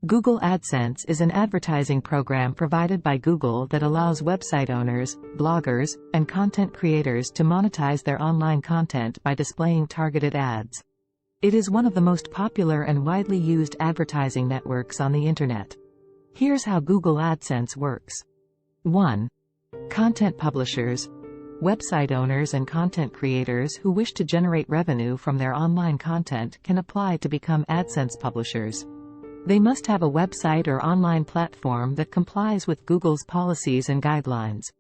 Google AdSense is an advertising program provided by Google that allows website owners, bloggers, and content creators to monetize their online content by displaying targeted ads. It is one of the most popular and widely used advertising networks on the Internet. Here's how Google AdSense works. 1. Content publishers. Website owners and content creators who wish to generate revenue from their online content can apply to become AdSense publishers. They must have a website or online platform that complies with Google's policies and guidelines.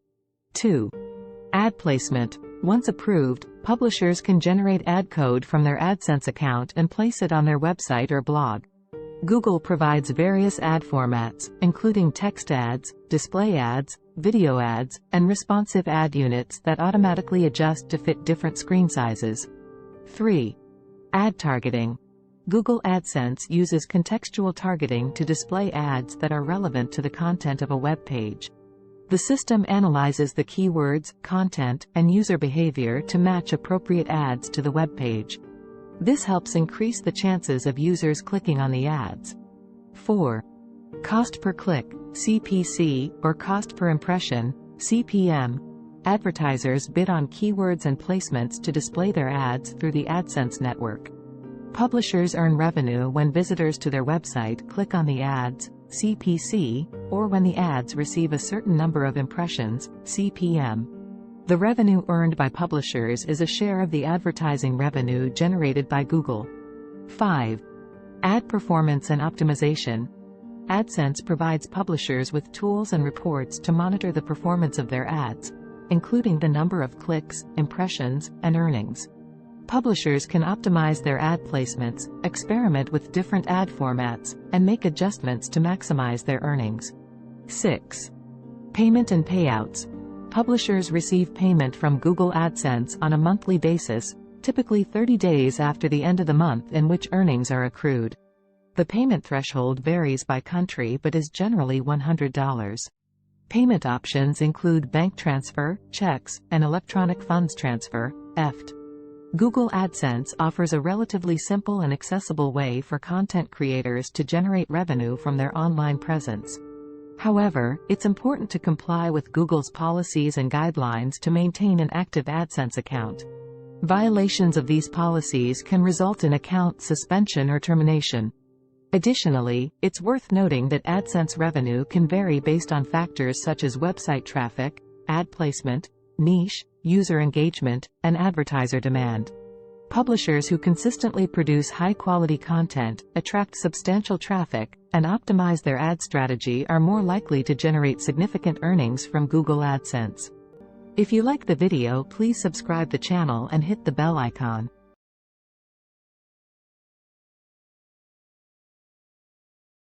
2. Ad placement. Once approved, publishers can generate ad code from their AdSense account and place it on their website or blog. Google provides various ad formats, including text ads, display ads, video ads, and responsive ad units that automatically adjust to fit different screen sizes. 3. Ad targeting. Google AdSense uses contextual targeting to display ads that are relevant to the content of a web page. The system analyzes the keywords, content, and user behavior to match appropriate ads to the web page. This helps increase the chances of users clicking on the ads. 4. Cost per click, CPC, or cost per impression, CPM. Advertisers bid on keywords and placements to display their ads through the AdSense network. Publishers earn revenue when visitors to their website click on the ads, CPC, or when the ads receive a certain number of impressions, CPM. The revenue earned by publishers is a share of the advertising revenue generated by Google. 5. Ad performance and optimization. AdSense provides publishers with tools and reports to monitor the performance of their ads, including the number of clicks, impressions, and earnings. Publishers can optimize their ad placements, experiment with different ad formats, and make adjustments to maximize their earnings. 6. Payment and payouts. Publishers receive payment from Google AdSense on a monthly basis, typically 30 days after the end of the month in which earnings are accrued. The payment threshold varies by country but is generally $100. Payment options include bank transfer, checks, and electronic funds transfer, EFT. Google AdSense offers a relatively simple and accessible way for content creators to generate revenue from their online presence. However, it's important to comply with Google's policies and guidelines to maintain an active AdSense account. Violations of these policies can result in account suspension or termination. Additionally, it's worth noting that AdSense revenue can vary based on factors such as website traffic, ad placement, niche, user engagement, and advertiser demand. Publishers who consistently produce high-quality content, attract substantial traffic, and optimize their ad strategy are more likely to generate significant earnings from Google AdSense. If you like the video, please subscribe the channel and hit the bell icon.